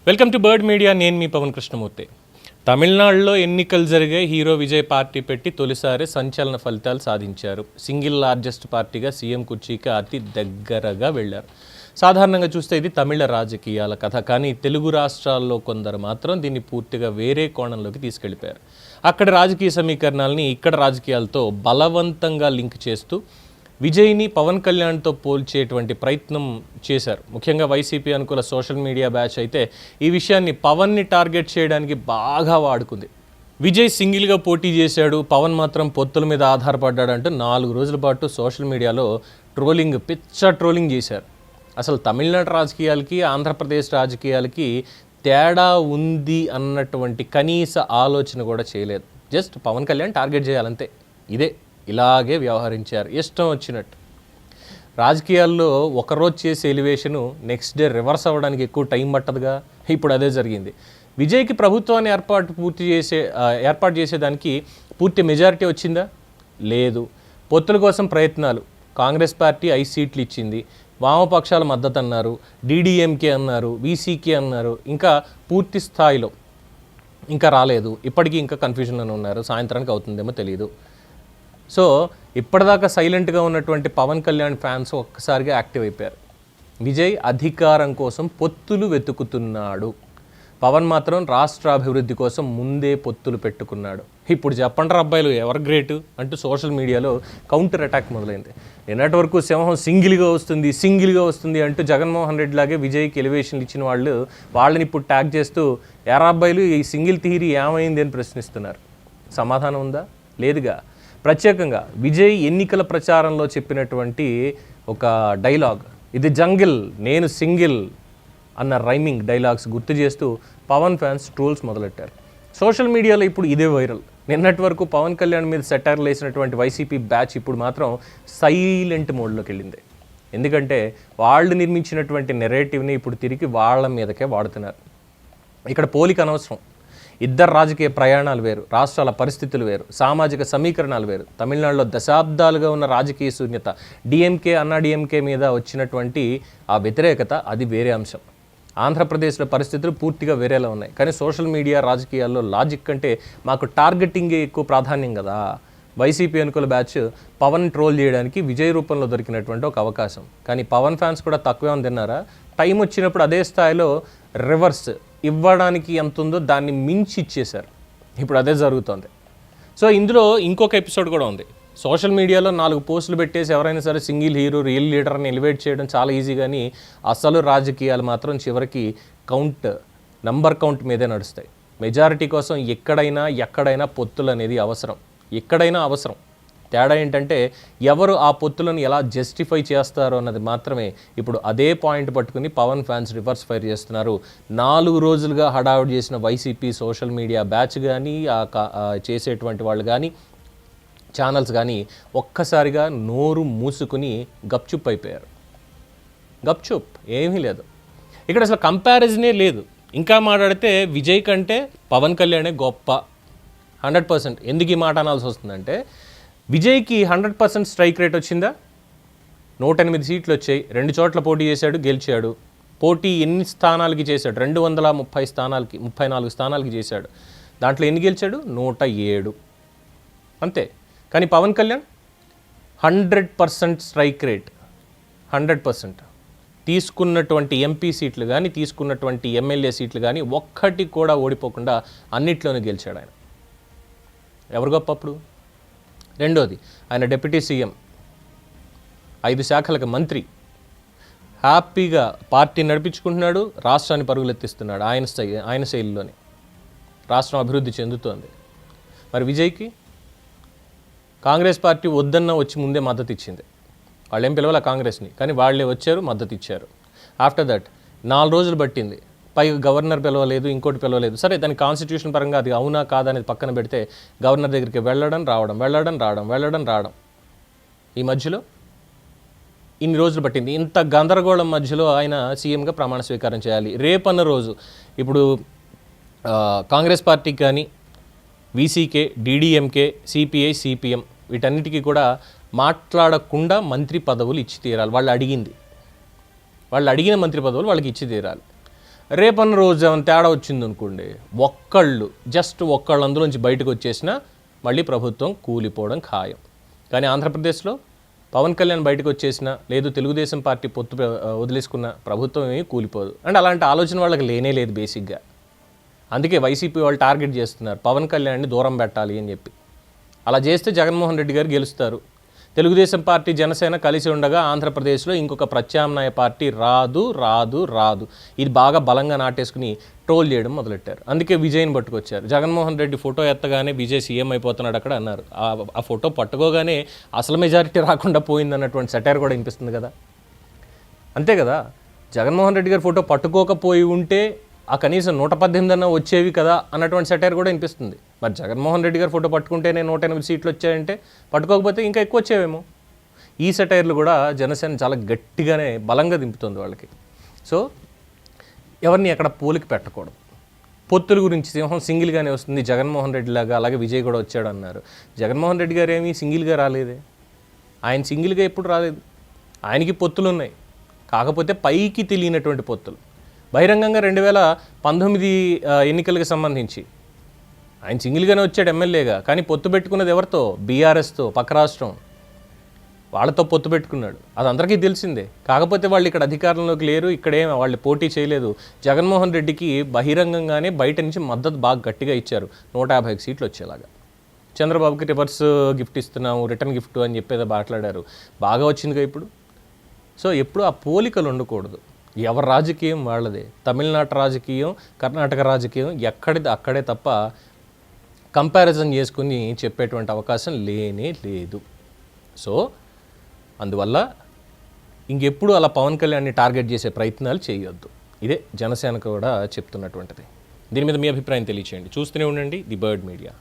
Welcome to bird media. నేను మీ పవన్ కృష్ణమూర్తి. తమిళనాడులో ఎన్నికలు జరిగే హీరో విజయ్ పార్టీ పెట్టి తొలిసారి సంచలన ఫలితాలు సాధించారు. సింగిల్ లార్జెస్ట్ పార్టీగా సీఎం కుర్చీకి అతి దగ్గరగా వెళ్లారు. సాధారణంగా చూస్తే ఇది తమిళ రాజకీయాల కథ. కానీ తెలుగు రాష్ట్రాల్లో కొందరు మాత్రం దీన్ని పూర్తిగా వేరే కోణంలోకి తీసుకెళ్లిపోయారు. అక్కడి రాజకీయ సమీకరణాలని ఇక్కడ రాజకీయాలతో బలవంతంగా లింక్ చేస్తూ విజయ్ని పవన్ కళ్యాణ్తో పోల్చేటువంటి ప్రయత్నం చేశారు. ముఖ్యంగా వైసీపీ అనుకూల సోషల్ మీడియా బ్యాచ్ అయితే ఈ విషయాన్ని పవన్ని టార్గెట్ చేయడానికి బాగా వాడుకుంది. విజయ్ సింగిల్గా పోటీ చేశాడు, పవన్ మాత్రం పొత్తుల మీద ఆధారపడ్డాడంటూ 4 రోజుల పాటు సోషల్ మీడియాలో పిచ్చ ట్రోలింగ్ చేశారు. అసలు తమిళనాడు రాజకీయాలకి ఆంధ్రప్రదేశ్ రాజకీయాలకి తేడా ఉంది అన్నటువంటి కనీస ఆలోచన కూడా చేయలేదు. జస్ట్ పవన్ కళ్యాణ్ టార్గెట్ చేయాలంతే. ఇలాగే వ్యవహరించారు ఇష్టం వచ్చినట్టు. రాజకీయాల్లో ఒకరోజు చేసే ఎలివేషను నెక్స్ట్ డే రివర్స్ అవ్వడానికి ఎక్కువ టైం పట్టదుగా. ఇప్పుడు అదే జరిగింది. విజయ్కి ప్రభుత్వాన్ని ఏర్పాటు చేసేదానికి పూర్తి మెజారిటీ వచ్చిందా? లేదు. పొత్తుల కోసం ప్రయత్నాలు. కాంగ్రెస్ పార్టీ 5 సీట్లు ఇచ్చింది, వామపక్షాల మద్దతు అన్నారు, డీడీఎంకే అన్నారు, వీసీకే అన్నారు. ఇంకా పూర్తి స్థాయిలో ఇంకా రాలేదు. ఇప్పటికీ ఇంకా కన్ఫ్యూజన్లోనే ఉన్నారు. సాయంత్రానికి అవుతుందేమో తెలియదు. సో ఇప్పటిదాకా సైలెంట్గా ఉన్నటువంటి పవన్ కళ్యాణ్ ఫ్యాన్స్ ఒక్కసారిగా యాక్టివ్ అయిపోయారు. విజయ్ అధికారం కోసం పొత్తులు వెతుకుతున్నాడు, పవన్ మాత్రం రాష్ట్ర అభివృద్ధి కోసం ముందే పొత్తులు పెట్టుకున్నాడు. ఇప్పుడు చెప్పండి అబ్బాయిలు ఎవరు గ్రేటు అంటూ సోషల్ మీడియాలో కౌంటర్ అటాక్ మొదలైంది. నిన్నటి వరకు సింహం సింగిల్గా వస్తుంది అంటూ జగన్మోహన్ రెడ్డి లాగే విజయ్కి ఎలివేషన్లు ఇచ్చిన వాళ్ళని ఇప్పుడు ట్యాగ్ చేస్తూ ఎరా అబ్బాయిలు ఈ సింగిల్ థియరీ ఏమైంది అని ప్రశ్నిస్తున్నారు. సమాధానం ఉందా? లేదుగా. ప్రత్యేకంగా విజయ్ ఎన్నికల ప్రచారంలో చెప్పినటువంటి ఒక డైలాగ్, ఇది జంగిల్ నేను సింగిల్ అన్న రైమింగ్ డైలాగ్స్ గుర్తు చేస్తూ పవన్ ఫ్యాన్స్ ట్రోల్స్ మొదలెట్టారు. సోషల్ మీడియాలో ఇప్పుడు ఇదే వైరల్. నిన్నటి వరకు పవన్ కళ్యాణ్ మీద సెటైర్లు వేసినటువంటి వైసీపీ బ్యాచ్ ఇప్పుడు మాత్రం సైలెంట్ మోడ్లోకి వెళ్ళింది. ఎందుకంటే వాళ్ళు నిర్మించినటువంటి నెరేటివ్ని ఇప్పుడు తిరిగి వాళ్ళ మీదకే వాడుతున్నారు. ఇక్కడ పోలిక అనవసరం. ఇద్దరు రాజకీయ ప్రయాణాలు వేరు, రాష్ట్రాల పరిస్థితులు వేరు, సామాజిక సమీకరణాలు వేరు. తమిళనాడులో దశాబ్దాలుగా ఉన్న రాజకీయ శూన్యత, డిఎంకే అన్నాడీఎంకే మీద వచ్చినటువంటి ఆ వ్యతిరేకత, అది వేరే అంశం. ఆంధ్రప్రదేశ్లో పరిస్థితులు పూర్తిగా వేరేలా ఉన్నాయి. కానీ సోషల్ మీడియా రాజకీయాల్లో లాజిక్ కంటే మాకు టార్గెటింగే ఎక్కువ ప్రాధాన్యం కదా. వైసీపీ అనుకూల బ్యాచ్ పవన్ ట్రోల్ చేయడానికి విజయ్ రూపంలో దొరికినటువంటి ఒక అవకాశం. కానీ పవన్ ఫ్యాన్స్ కూడా తక్కువే ఉంది తిన్నారా? టైం వచ్చినప్పుడు అదే స్థాయిలో రివర్స్ ఇవ్వడానికి ఎంత ఉందో దాన్ని మించి ఇచ్చేశారు. ఇప్పుడు అదే జరుగుతుంది. సో ఇందులో ఇంకొక ఎపిసోడ్ కూడా ఉంది. సోషల్ మీడియాలో 4 పోస్టులు పెట్టేసి ఎవరైనా సరే సింగిల్ హీరో రియల్ లీడర్ని ఎలివేట్ చేయడం చాలా ఈజీ. కానీ అసలు రాజకీయాలు మాత్రం చివరికి నంబర్ కౌంట్ మీదే నడుస్తాయి. మెజారిటీ కోసం ఎక్కడైనా పొత్తులు అనేది అవసరం. అవసరం. తేడా ఏంటంటే ఎవరు ఆ పొత్తులను ఎలా జస్టిఫై చేస్తారో అన్నది మాత్రమే. ఇప్పుడు అదే పాయింట్ పట్టుకుని పవన్ ఫ్యాన్స్ రివర్స్ ఫైర్ చేస్తున్నారు. 4 రోజులుగా హడావుడి చేసిన వైసీపీ సోషల్ మీడియా బ్యాచ్ కానీ చేసేటువంటి వాళ్ళు కానీ ఛానల్స్ కానీ ఒక్కసారిగా నోరు మూసుకుని గప్చుప్ అయిపోయారు. ఏమీ లేదు. ఇక్కడ అసలు కంపారిజనే లేదు. ఇంకా మాట్లాడితే విజయ్ కంటే పవన్ కళ్యాణే గొప్ప 100%. ఎందుకు ఈ మాట అనాల్సి వస్తుందంటే విజయ్కి 100% స్ట్రైక్ రేట్ వచ్చిందా? 108 సీట్లు వచ్చాయి. 2 చోట్ల పోటీ చేశాడు, గెలిచాడు. పోటీ ఎన్ని స్థానాలకి చేశాడు? 234 స్థానాలకి చేశాడు. దాంట్లో ఎన్ని గెలిచాడు? 107 అంతే. కానీ పవన్ కళ్యాణ్ 100% స్ట్రైక్ రేట్. 100% తీసుకున్నటువంటి ఎంపీ సీట్లు కానీ తీసుకున్నటువంటి ఎమ్మెల్యే సీట్లు కానీ ఒక్కటి కూడా ఓడిపోకుండా అన్నిట్లోనూ గెలిచాడు ఆయన. ఎవరు గొప్ప అప్పుడు? రెండోది, ఆయన డిప్యూటీ సీఎం, 5 శాఖలకు మంత్రి, హ్యాపీగా పార్టీ నడిపించుకుంటున్నాడు, రాష్ట్రాన్ని పరుగులెత్తిస్తున్నాడు. ఆయన శైలిలోనే రాష్ట్రం అభివృద్ధి చెందుతోంది. మరి విజయ్కి కాంగ్రెస్ పార్టీ వద్దన్న వచ్చి ముందే మద్దతు ఇచ్చింది. వాళ్ళేం పిలవాల కాంగ్రెస్ని, కానీ వాళ్ళే వచ్చారు, మద్దతు ఇచ్చారు. ఆఫ్టర్ దట్ 4 రోజులు పట్టింది. పైగా గవర్నర్ పిలవలేదు, ఇంకోటి పిలవలేదు. సరే, దాని కాన్స్టిట్యూషన్ పరంగా అది అవునా కాదా అనేది పక్కన పెడితే గవర్నర్ దగ్గరికి వెళ్ళడం రావడం ఈ మధ్యలో ఇన్ని రోజులు పట్టింది. ఇంత గందరగోళం మధ్యలో ఆయన సీఎంగా ప్రమాణ స్వీకారం చేయాలి. రేపన్న రోజు ఇప్పుడు కాంగ్రెస్ పార్టీకి కానీ వీసీకే, డీడీఎంకే, సిపిఐ, సిపిఎం వీటన్నిటికీ కూడా మాట్లాడకుండా మంత్రి పదవులు ఇచ్చి తీరాలి. వాళ్ళు అడిగిన మంత్రి పదవులు వాళ్ళకి ఇచ్చి తీరాలి. రేపన్న రోజు ఏమైనా తేడా వచ్చింది అనుకోండి, జస్ట్ ఒక్కళ్ళు అందులోంచి బయటకు వచ్చేసినా మళ్ళీ ప్రభుత్వం కూలిపోవడం ఖాయం. కానీ ఆంధ్రప్రదేశ్లో పవన్ కళ్యాణ్ బయటకు వచ్చేసినా, లేదు తెలుగుదేశం పార్టీ పొత్తు వదిలేసుకున్న ప్రభుత్వం ఏమీ కూలిపోదు. అంటే అలాంటి ఆలోచన వాళ్ళకి లేనే లేదు బేసిక్గా. అందుకే వైసీపీ వాళ్ళు టార్గెట్ చేస్తున్నారు పవన్ కళ్యాణ్ని దూరం పెట్టాలి అని చెప్పి. అలా చేస్తే జగన్మోహన్ రెడ్డి గారు గెలుస్తారు. తెలుగుదేశం పార్టీ జనసేన కలిసి ఉండగా ఆంధ్రప్రదేశ్లో ఇంకొక ప్రత్యామ్నాయ పార్టీ రాదు. ఇది బాగా బలంగా నాటేసుకుని ట్రోల్ చేయడం మొదలెట్టారు. అందుకే విజయ్ని పట్టుకొచ్చారు. జగన్మోహన్ రెడ్డి ఫోటో ఎత్తగానే విజయ్ సీఎం అయిపోతున్నాడు అక్కడ అన్నారు. ఆ ఫోటో పట్టుకోగానే అసలు మెజారిటీ రాకుండా పోయిందన్నటువంటి సెటైర్ కూడా వినిపిస్తుంది కదా. అంతే కదా, జగన్మోహన్ రెడ్డి గారి ఫోటో పట్టుకోకపోయి ఉంటే ఆ కనీసం 118 అన్న వచ్చేవి కదా అన్నటువంటి సెటైర్ కూడా వినిపిస్తుంది. మరి జగన్మోహన్ రెడ్డి గారు ఫోటో పట్టుకుంటేనే 108 సీట్లు వచ్చాయంటే పట్టుకోకపోతే ఇంకా ఎక్కువ వచ్చేవేమో. ఈ సెటైర్లు కూడా జనసేన చాలా గట్టిగానే బలంగా దింపుతుంది వాళ్ళకి. సో ఎవరిని ఎక్కడ పోలికి పెట్టకూడదు. పొత్తుల గురించి సింహం సింగిల్గానే వస్తుంది జగన్మోహన్ రెడ్డి లాగా, అలాగే విజయ్ కూడా వచ్చాడు అన్నారు. జగన్మోహన్ రెడ్డి గారు ఏమీ సింగిల్గా రాలేదే, ఆయన సింగిల్గా ఎప్పుడు రాలేదు. ఆయనకి పొత్తులు ఉన్నాయి, కాకపోతే పైకి తెలియనటువంటి పొత్తులు. బహిరంగంగా 2019 ఎన్నికలకు సంబంధించి ఆయన సింగిల్గానే వచ్చాడు ఎమ్మెల్యేగా, కానీ పొత్తు పెట్టుకున్నది ఎవరితో? బీఆర్ఎస్తో, పక్క రాష్ట్రం వాళ్ళతో పొత్తు పెట్టుకున్నాడు. అది అందరికీ తెలిసిందే. కాకపోతే వాళ్ళు ఇక్కడ అధికారంలోకి లేరు, ఇక్కడేం వాళ్ళు పోటీ చేయలేదు. జగన్మోహన్ రెడ్డికి బహిరంగంగానే బయట నుంచి మద్దతు బాగా గట్టిగా ఇచ్చారు, 150 సీట్లు వచ్చేలాగా. చంద్రబాబుకి రివర్స్ గిఫ్ట్ ఇస్తున్నాము, రిటర్న్ గిఫ్ట్ అని చెప్పేది మాట్లాడారు, బాగా వచ్చిందిగా ఇప్పుడు. సో ఎప్పుడు ఆ పోలికలు ఉండకూడదు. ఎవరి రాజకీయం వాళ్ళదే. తమిళనాడు రాజకీయం, కర్ణాటక రాజకీయం ఎక్కడిది అక్కడే తప్ప కంపారిజన్ చేసుకుని చెప్పేటువంటి అవకాశం లేనే లేదు. సో అందువల్ల ఇంకెప్పుడు అలా పవన్ కళ్యాణ్ని టార్గెట్ చేసే ప్రయత్నాలు చేయొద్దు. ఇదే జనసేన కూడా చెప్తున్నటువంటిది. దీని మీద మీ అభిప్రాయం తెలియచేయండి. చూస్తూనే ఉండండి ది బర్డ్ మీడియా.